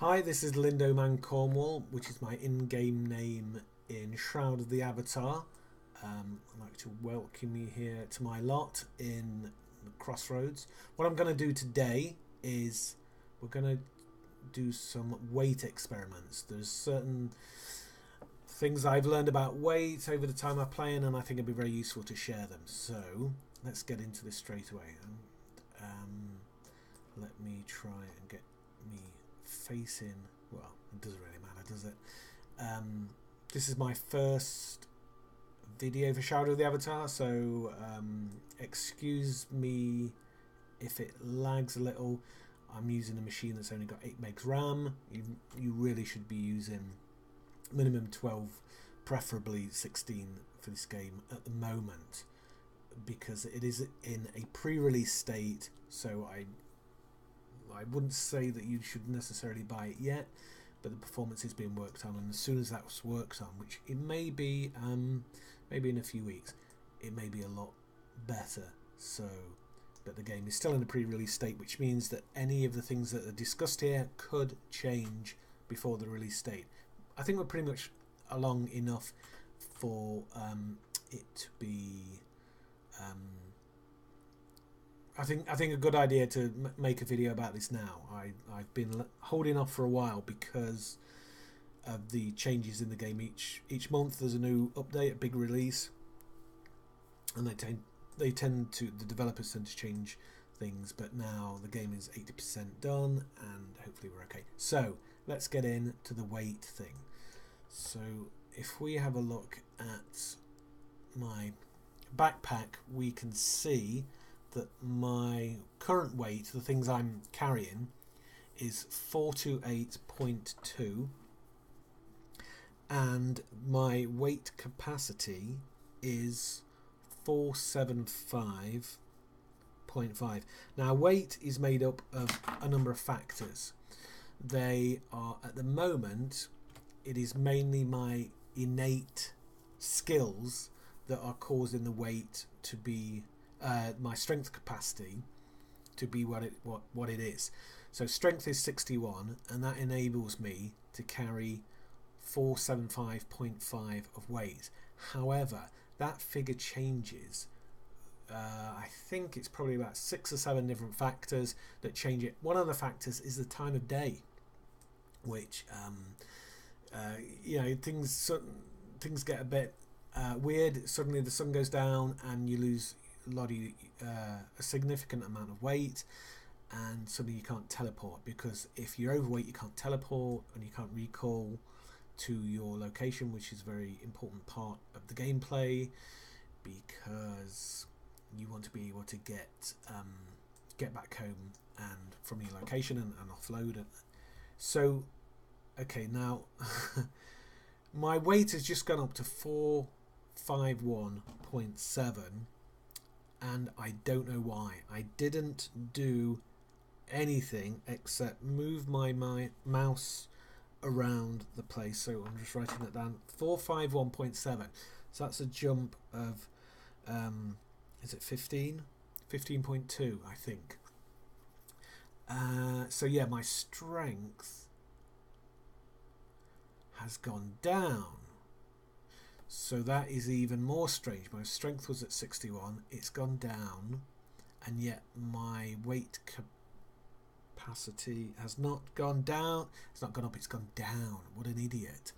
Hi, this is Lindo Man Cornwall, which is my in-game name in Shroud of the Avatar. I'd like to welcome you here to my lot in the Crossroads. What I'm going to do today is we're going to do some weight experiments. There's certain things I've learned about weight over the time I'm playing, and I think it'd be very useful to share them. So let's get into this straight away. Let me try and get me facing. Well, it doesn't really matter, does it? This is my first video for Shadow of the Avatar, so excuse me if it lags a little. I'm using a machine that's only got 8 megs RAM. You really should be using minimum 12, preferably 16 for this game at the moment, because it is in a pre-release state, so I wouldn't say that you should necessarily buy it yet, but the performance is being worked on, and as soon as that's worked on, which it may be maybe in a few weeks, it may be a lot better. So, but the game is still in a pre-release state, which means that any of the things that are discussed here could change before the release date. I think we're pretty much along enough for it to be I think a good idea to make a video about this now. I've been holding off for a while because of the changes in the game. Each month there's a new update, a big release, and the developers tend to change things. But now the game is 80% done, and hopefully we're okay. So let's get into the weight thing. So if we have a look at my backpack, we can see that my current weight, the things I'm carrying, is 428.2, and my weight capacity is 475.5. Now, weight is made up of a number of factors. They are, at the moment, it is mainly my innate skills that are causing the weight to be my strength capacity to be what it is. So strength is 61, and that enables me to carry 475.5 of weight. However, that figure changes. I think it's probably about 6 or 7 different factors that change it. One of the factors is the time of day, which things get a bit weird. Suddenly the sun goes down and you lose a significant amount of weight, and suddenly you can't teleport, because if you're overweight you can't teleport and you can't recall to your location, which is a very important part of the gameplay, because you want to be able to get back home and from your location and offload it. So okay, now my weight has just gone up to 451.7, and I don't know why. I didn't do anything except move my mouse around the place, so I'm just writing that down. 451.7. So that's a jump of is it 15? 15.2, I think. So yeah, my strength has gone down. So that is even more strange. My strength was at 61, it's gone down, and yet my weight capacity has not gone down. It's not gone up, it's gone down. What an idiot.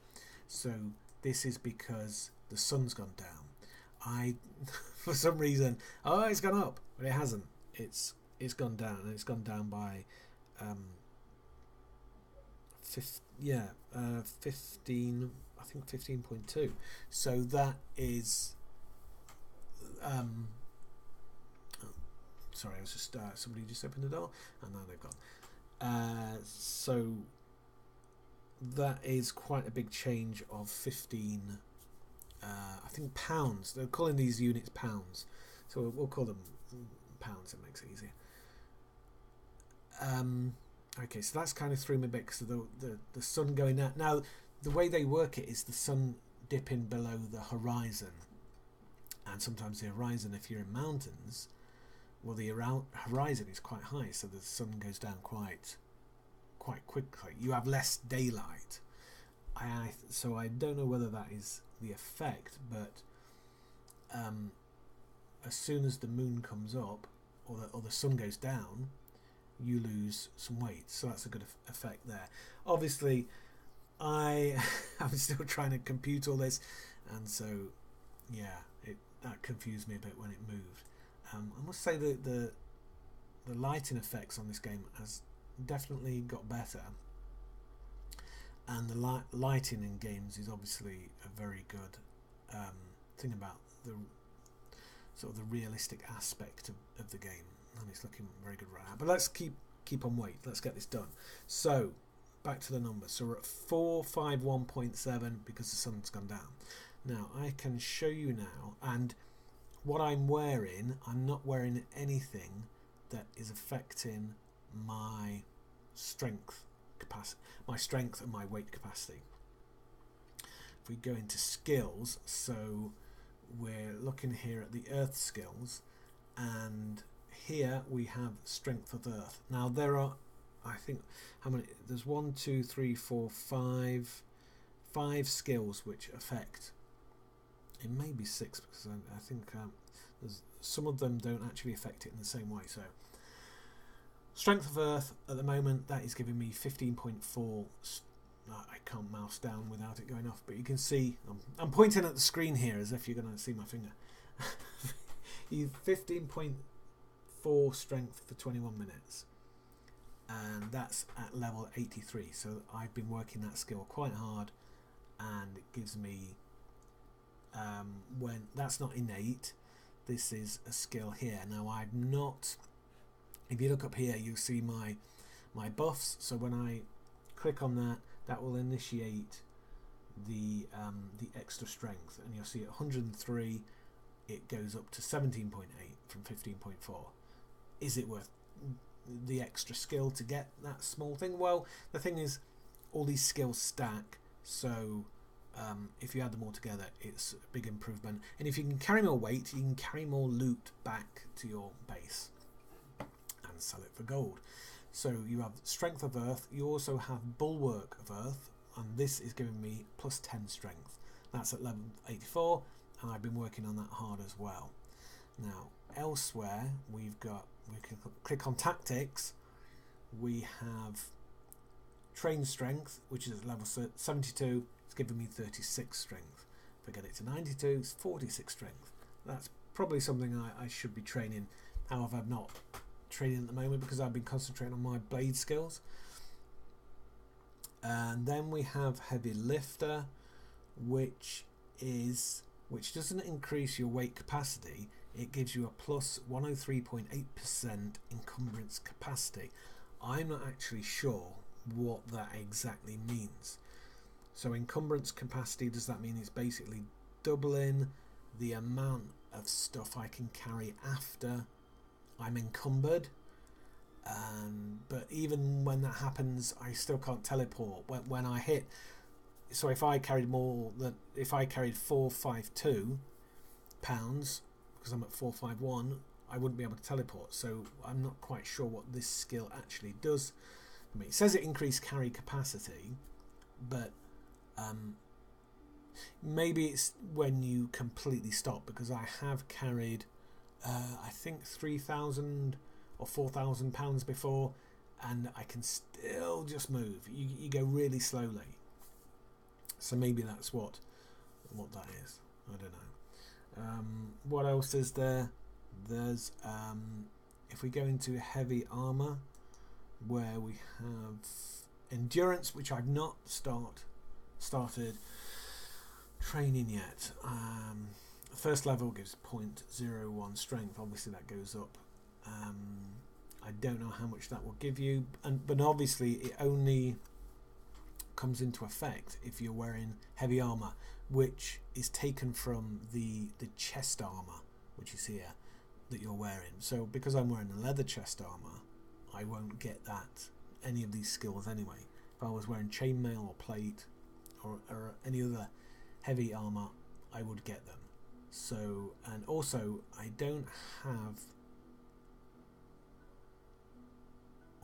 So this is because the sun's gone down. For some reason, it's gone up, but it hasn't. It's gone down, and it's gone down by 15, I think 15.2. So that is sorry, I was just somebody just opened the door and now they've gone. So that is quite a big change of 15 I think pounds. They're calling these units pounds, so we'll call them pounds. It makes it easier. Okay, so that's kind of threw me a bit because of the sun going out. Now, the way they work it is the sun dipping below the horizon, and sometimes the horizon, if you're in mountains, well, the horizon is quite high, so the sun goes down quite quite quickly. You have less daylight. So I don't know whether that is the effect, but as soon as the moon comes up or the sun goes down, you lose some weight. So that's a good effect there. Obviously, I'm still trying to compute all this, and so yeah, that confused me a bit when it moved. I must say that the lighting effects on this game has definitely got better, and the lighting in games is obviously a very good thing about the sort of the realistic aspect of the game, and it's looking very good right now. But let's keep on wait. Let's get this done. So back to the numbers. So we're at 451.7 because the sun's gone down. Now I can show you now, and what I'm wearing, I'm not wearing anything that is affecting my strength capacity, my strength and my weight capacity. If we go into skills, so we're looking here at the earth skills, and here we have strength of earth. Now there are, I think, how many? There's 1, 2, 3, 4, 5 skills which affect. It may be 6 because I think there's some of them don't actually affect it in the same way. So strength of earth at the moment, that is giving me 15.4. I can't mouse down without it going off, but you can see I'm pointing at the screen here as if you're going to see my finger. You 15.4 strength for 21 minutes, and that's at level 83. So I've been working that skill quite hard, and it gives me when that's not innate. This is a skill here. Now I'm not. If you look up here, you'll see my buffs. So when I click on that, that will initiate the extra strength, and you'll see at 103 it goes up to 17.8 from 15.4. Is it worth the extra skill to get that small thing? Well, the thing is, all these skills stack, so if you add them all together, it's a big improvement. And if you can carry more weight, you can carry more loot back to your base and sell it for gold. So you have strength of earth, you also have bulwark of earth, and this is giving me plus 10 strength. That's at level 84, and I've been working on that hard as well. Now elsewhere we can click on tactics. We have train strength, which is at level 72. It's giving me 36 strength. If I get it to 92, it's 46 strength. That's probably something I should be training. However, I'm not training at the moment because I've been concentrating on my blade skills. And then we have heavy lifter, which doesn't increase your weight capacity. It gives you a plus 103.8% encumbrance capacity. I'm not actually sure what that exactly means. So encumbrance capacity, does that mean it's basically doubling the amount of stuff I can carry after I'm encumbered? But even when that happens, I still can't teleport when I hit. So if I carried 452 pounds, because I'm at 451, I wouldn't be able to teleport. So I'm not quite sure what this skill actually does. I mean, it says it increased carry capacity, but maybe it's when you completely stop, because I have carried I think 3,000 or 4,000 pounds before, and I can still just move. You go really slowly, so maybe that's what that is. I don't know. What else is there? There's if we go into heavy armor, where we have endurance, which I've not started training yet. First level gives 0.01 strength. Obviously that goes up. I don't know how much that will give you, but obviously it only comes into effect if you're wearing heavy armor, which is taken from the chest armor, which is here, that you're wearing. So because I'm wearing a leather chest armor, I won't get any of these skills anyway. If I was wearing chainmail or plate or any other heavy armor, I would get them. So, and also I don't have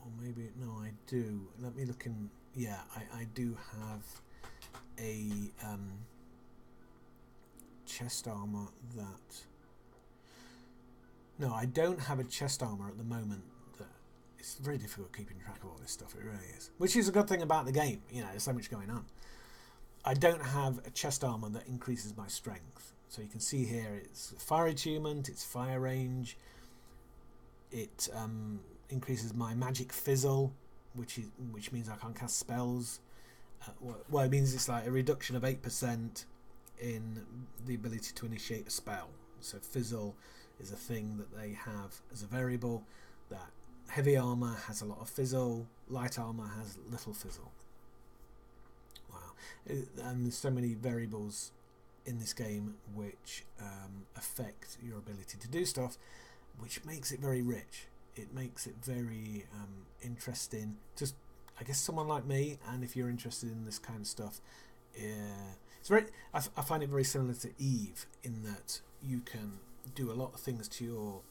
or maybe no, I do. Let me look in. Yeah, I do have a chest armor that. No, I don't have a chest armor at the moment. That it's very difficult keeping track of all this stuff. It really is, which is a good thing about the game. You know, there's so much going on. I don't have a chest armor that increases my strength. So you can see here, it's fire attunement, it's fire range. It increases my magic fizzle, which means I can't cast spells. Well, it means it's like a reduction of 8% in the ability to initiate a spell. So fizzle is a thing that they have as a variable. That heavy armor has a lot of fizzle, light armor has little fizzle. Wow, and there's so many variables in this game which affect your ability to do stuff, which makes it very rich. It makes it very interesting. Just, I guess, someone like me, and if you're interested in this kind of stuff, it's very. I find it very similar to Eve in that you can do a lot of things to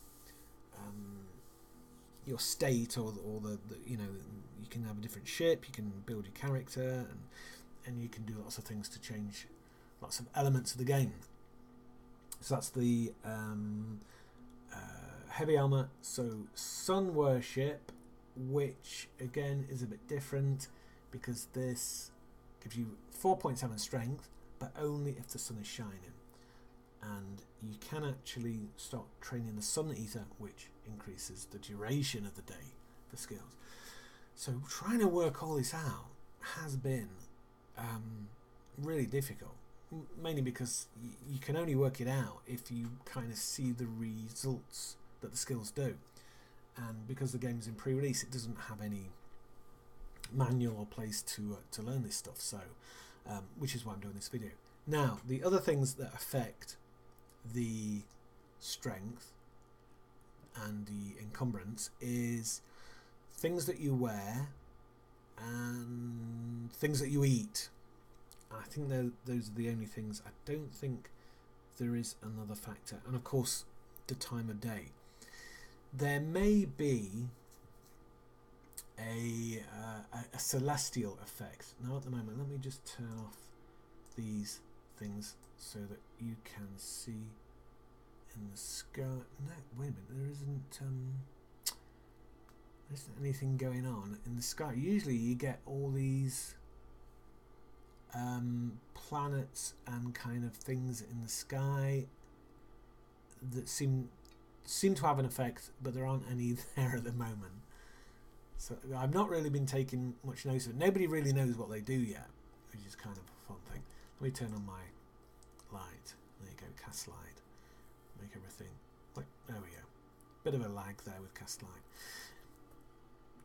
your state, or the you know, you can have a different ship, you can build your character, and you can do lots of things to change lots of elements of the game. So that's the heavy armor. So sun worship, which again is a bit different because this gives you 4.7 strength, but only if the sun is shining. And you can actually start training the Sun Eater, which increases the duration of the day for skills. So trying to work all this out has been really difficult, mainly because you can only work it out if you kind of see the results that the skills do. And because the game's in pre-release, it doesn't have any manual or place to learn this stuff. So, which is why I'm doing this video. Now, the other things that affect the strength and the encumbrance is things that you wear and things that you eat. I think those are the only things. I don't think there is another factor. And of course, the time of day. There may be a celestial effect. Now at the moment, let me just turn off these things so that you can see in the sky. No, wait a minute, there isn't anything going on in the sky. Usually you get all these planets and kind of things in the sky that seem to have an effect, but there aren't any there at the moment. So I've not really been taking much notice of it. Nobody really knows what they do yet, which is kind of a fun thing. Let me turn on my light. There you go, cast light. Make everything. Like, there we go. Bit of a lag there with cast light.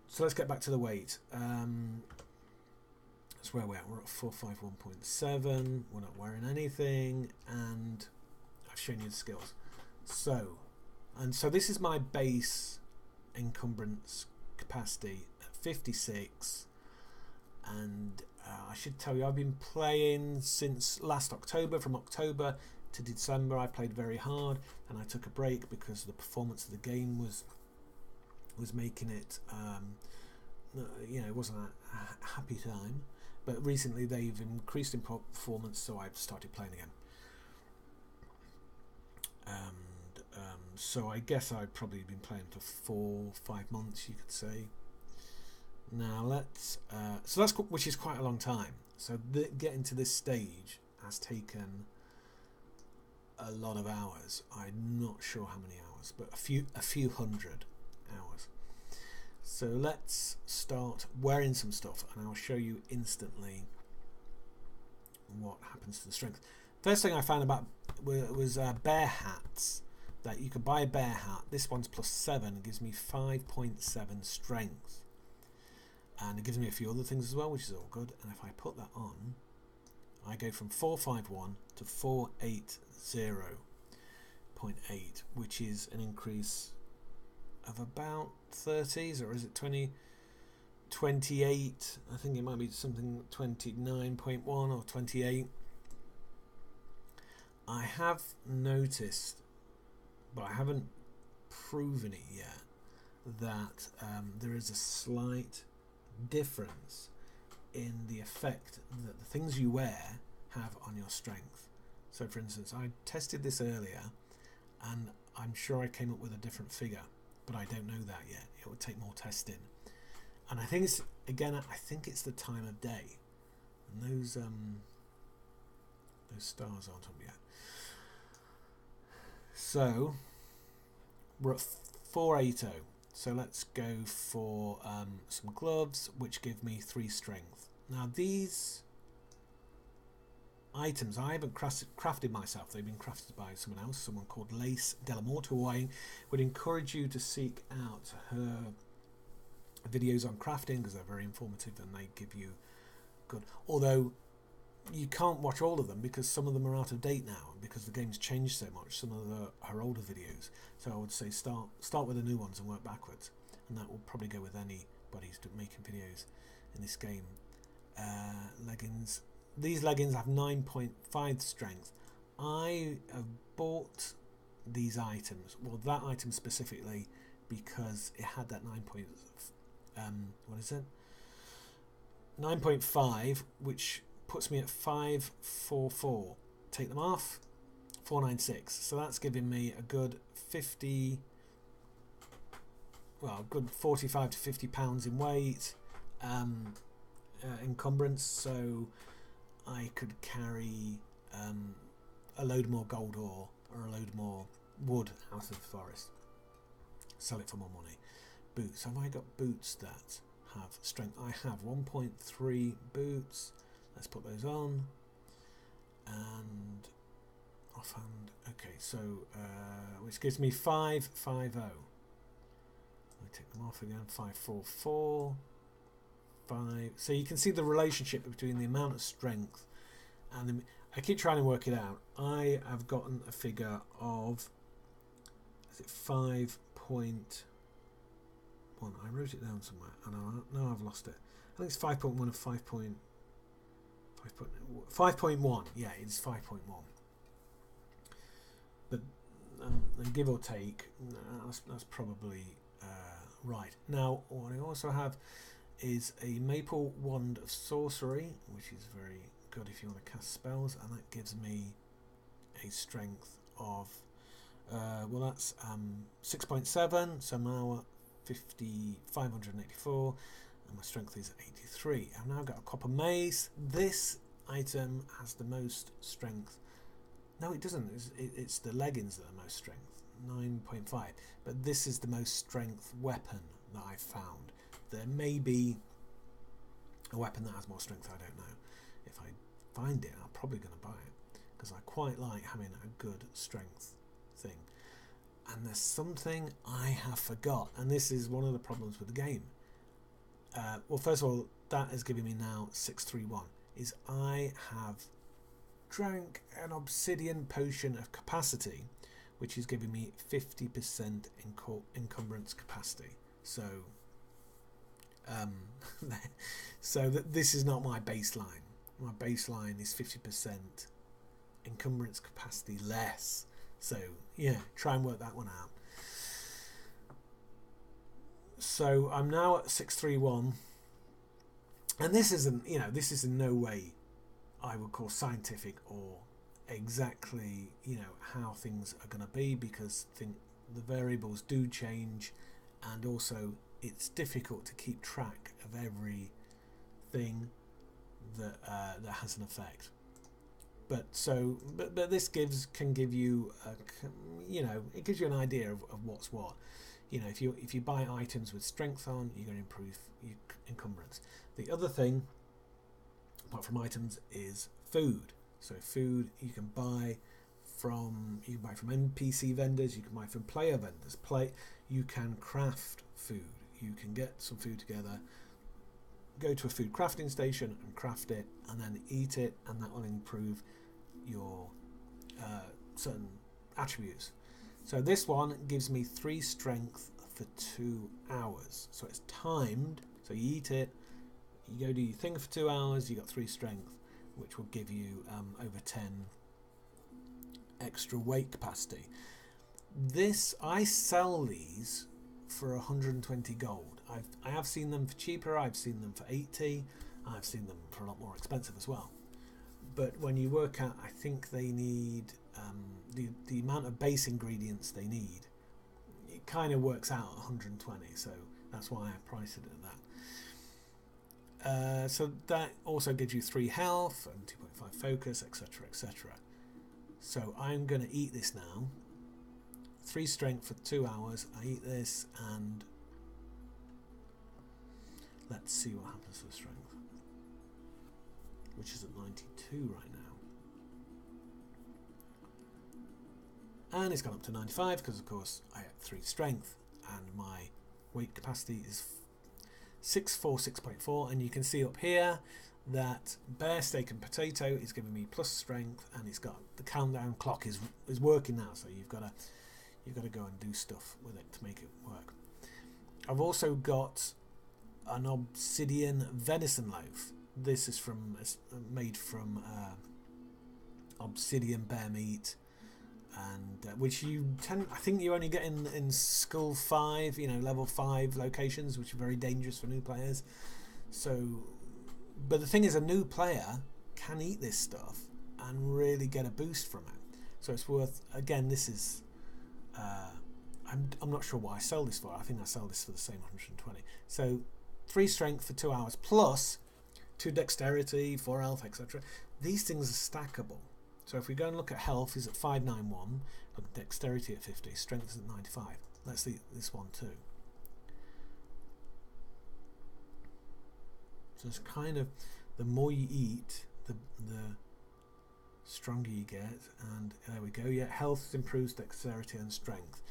So let's get back to the weight. That's where we're at. We're at 451.7. We're not wearing anything, and I've shown you the skills. So this is my base encumbrance capacity at 56, and I should tell you I've been playing since last October. From October to December I played very hard, and I took a break because the performance of the game was making it you know, it wasn't a happy time, but recently they've increased in performance, so I've started playing again. So I guess I've probably been playing for 4-5 months, you could say. Now let's so that's, which is quite a long time. So getting to this stage has taken a lot of hours. I'm not sure how many hours, but a few hundred hours. So let's start wearing some stuff, and I'll show you instantly what happens to the strength. First thing I found about was bear hats. That you could buy a bear hat. This one's +7. It gives me 5.7 strength, and it gives me a few other things as well, which is all good. And if I put that on, I go from 451 to 480.8, which is an increase of about 30s, or is it 28? I think it might be something 29.1 or 28. I have noticed, but I haven't proven it yet, that there is a slight difference in the effect that the things you wear have on your strength. So for instance, I tested this earlier and I'm sure I came up with a different figure, but I don't know that yet. It would take more testing. And I think it's, again, I think it's the time of day. And those stars aren't up yet. So we're at 480. So let's go for some gloves, which give me 3 strength. Now these items I haven't crafted myself. They've been crafted by someone else, someone called Lace Delamorte, who I would encourage you to seek out her videos on crafting because they're very informative and they give you good. Although you can't watch all of them because some of them are out of date now because the game's changed so much. Some of her older videos. So I would say start with the new ones and work backwards, and that will probably go with anybody who's making videos in this game. Leggings. These leggings have 9.5 strength. I have bought these items, well that item specifically, because it had that 9.5, which puts me at 544. Take them off, 496. So that's giving me a good 50, well, good 45 to 50 pounds in weight, encumbrance. So I could carry a load more gold ore or a load more wood out of the forest, sell it for more money. Boots. Have I got boots that have strength? I have 1.3 boots. Let's put those on. And offhand. Okay, so which gives me 550. I take them off again. 544. 5. So you can see the relationship between the amount of strength and the, I keep trying to work it out. I have gotten a figure of, is it 5.1? I wrote it down somewhere and now I've lost it. I think it's 5.1 or 5.1. Yeah, it's 5.1. But and give or take, that's probably right. Now, what I also have is a maple wand of sorcery, which is very good if you want to cast spells, and that gives me a strength of well, that's 6.7. So now at 584, and my strength is 83. I've now got a copper mace. This item has the most strength. No, it doesn't. It's the leggings that are most strength, 9.5. But this is the most strength weapon that I've found. There may be a weapon that has more strength. I don't know. If I find it, I'm probably going to buy it because I quite like having a good strength thing. And there's something I have forgot, and this is one of the problems with the game. Well, first of all, that is giving me now 631. Is I have drank an obsidian potion of capacity, which is giving me 50% encumbrance capacity. So, this is not my baseline. My baseline is 50% encumbrance capacity less. So yeah, try and work that one out. So I'm now at 631, and this isn't, this is in no way I would call scientific or exactly, how things are going to be, because I think the variables do change, and also it's difficult to keep track of everything that has an effect. But this can give you it gives you an idea of what's what. If you buy items with strength on, you're going to improve your encumbrance. The other thing, apart from items, is food. So food you can buy from NPC vendors, you can buy from player vendors. You can craft food. You can get some food together, go to a food crafting station and craft it, and then eat it, and that will improve your certain attributes. So this one gives me 3 strength for 2 hours. So it's timed. So you eat it, you go do your thing for 2 hours, you got 3 strength, which will give you over 10 extra weight capacity. I sell these for 120 gold. I have seen them for cheaper, I've seen them for 80, I've seen them for a lot more expensive as well. But when you work out, I think they need the amount of base ingredients they need, it kind of works out at 120, so that's why I priced it at that. So that also gives you 3 health and 2.5 focus, etc, etc. So I'm going to eat this now. 3 strength for 2 hours. I eat this and let's see what happens to the strength, which is at 92 right now. And it's gone up to 95 because of course I have 3 strength and my weight capacity is 6.4, and you can see up here that bear, steak and potato is giving me plus strength, and it's got the countdown clock is working now, so you've got to go and do stuff with it to make it work. I've also got an obsidian venison loaf. This is made from obsidian bear meat, and which I think you only get in school 5, level 5 locations, which are very dangerous for new players. So, but the thing is, a new player can eat this stuff and really get a boost from it. So it's worth. Again, this is. I'm not sure what I sell this for. I think I sell this for the same 120. So 3 strength for 2 hours plus 2 dexterity, 4 health, etc. These things are stackable. So if we go and look at health, is at 591, look at dexterity at 50, strength is at 95. Let's see this one too. So it's kind of, the more you eat, the stronger you get. And there we go. Yeah, health improves dexterity and strength.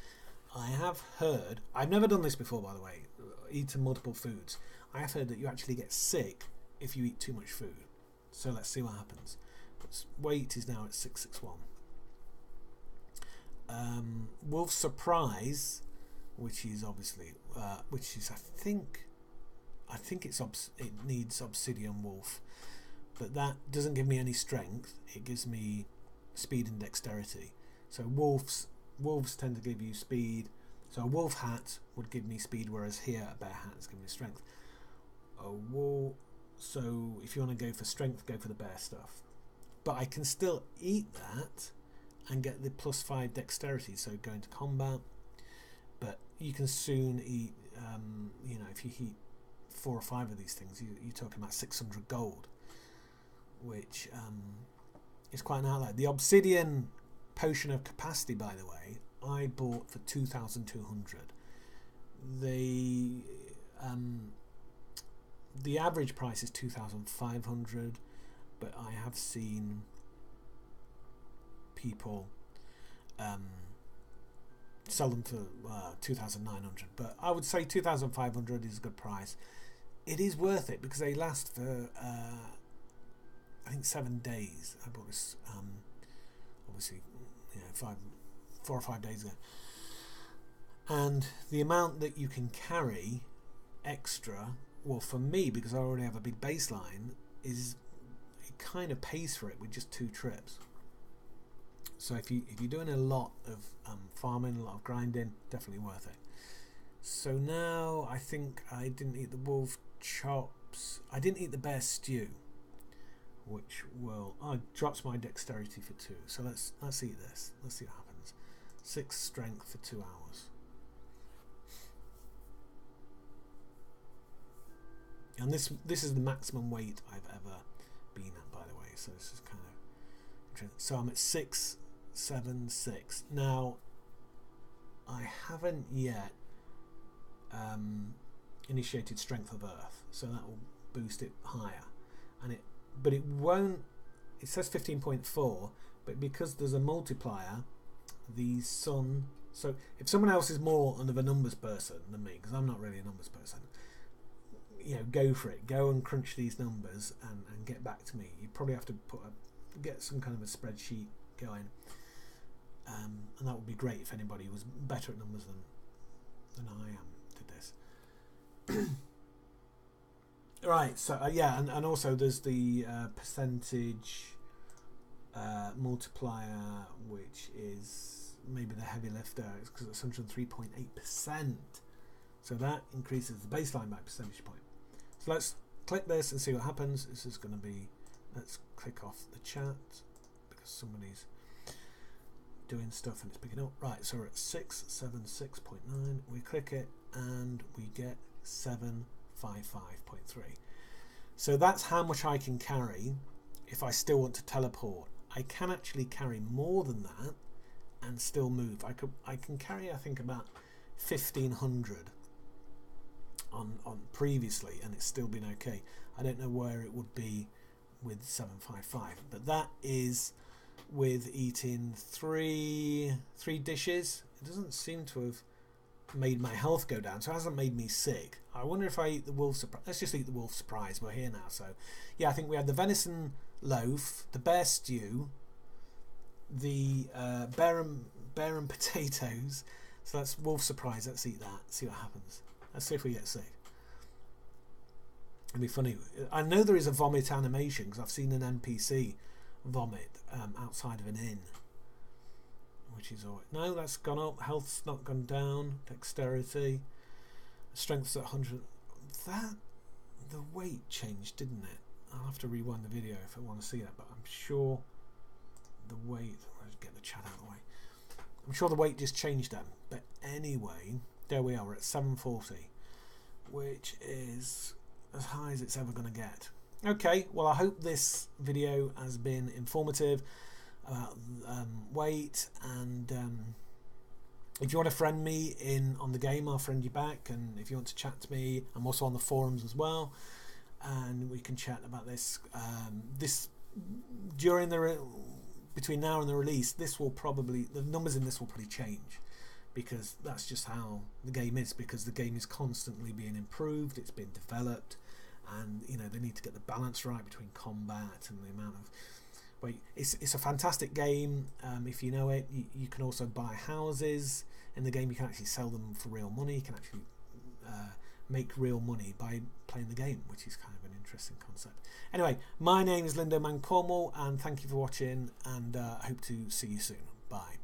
I have heard, I've never done this before, by the way, eating multiple foods. I have heard that you actually get sick if you eat too much food. So let's see what happens. Weight is now at 661. Wolf Surprise, which is obviously, I think it needs Obsidian Wolf, but that doesn't give me any strength. It gives me speed and dexterity. So wolves tend to give you speed. So a wolf hat would give me speed, whereas here a bear hat is giving me strength. So if you want to go for strength, go for the bear stuff. But I can still eat that and get the +5 dexterity, so go into combat. But you can soon eat, if you eat 4 or 5 of these things, you're talking about 600 gold, which is quite an outlay. The obsidian potion of capacity, by the way, I bought for 2,200. The average price is 2,500. But I have seen people sell them for 2,900. But I would say 2,500 is a good price. It is worth it because they last for I think 7 days. I bought this obviously 4 or 5 days ago, and the amount that you can carry extra, well, for me, because I already have a big baseline, is kind of pays for it with just 2 trips. So if you're doing a lot of farming, a lot of grinding, definitely worth it. So now I think I didn't eat the wolf chops. I didn't eat the bear stew, which drops my dexterity for 2. So let's eat this. Let's see what happens. 6 strength for 2 hours. And this is the maximum weight I've ever been at, by the way, so this is kind of interesting. So I'm at 676 now. I haven't yet initiated Strength of Earth, so that will boost it higher, but it won't. It says 15.4, but because there's a multiplier, the sun. So if someone else is more of a numbers person than me, because I'm not really a numbers person, go for it. Go and crunch these numbers and get back to me. You probably have to get some kind of a spreadsheet going, and that would be great if anybody was better at numbers than I am did this. Right. So and also there's the percentage multiplier, which is maybe the heavy lifter, because it's 103.8%. So that increases the baseline by a percentage point. So let's click this and see what happens. This is going to be, let's click off the chat because somebody's doing stuff and it's picking up. Right, so we're at 676.9. We click it and we get 755.3. So that's how much I can carry if I still want to teleport. I can actually carry more than that and still move. I can carry, I think, about 1,500 on previously, and it's still been okay. I don't know where it would be with 755, but that is with eating three dishes. It doesn't seem to have made my health go down, so it hasn't made me sick. I wonder if I eat the wolf surprise. Let's just eat the wolf surprise. We're here now. So yeah, I think we had the venison loaf, the bear stew, the bear and potatoes. So that's wolf surprise. Let's eat that, see what happens. Let's see if we get sick. It'd be funny. I know there is a vomit animation because I've seen an NPC vomit outside of an inn, which is alright. No, that's gone up. Health's not gone down. Dexterity, strength's at 100. That, the weight changed, didn't it? I'll have to rewind the video if I want to see that, but I'm sure the weight. Let's get the chat out of the way. I'm sure the weight just changed then. But anyway, there we are. We're at 740, which is as high as it's ever going to get. Okay, well, I hope this video has been informative about weight, and if you want to friend me on the game, I'll friend you back, and if you want to chat to me, I'm also on the forums as well, and we can chat about this. Between now and the release, the numbers in this will probably change, because that's just how the game is, because the game is constantly being improved, it's been developed, and you know, they need to get the balance right between combat and the amount of weight. It's a fantastic game. If you know it, you can also buy houses in the game. You can actually sell them for real money. You can actually make real money by playing the game, which is kind of an interesting concept. Anyway, my name is Lindo Man Cornwall, and thank you for watching, and I hope to see you soon. Bye.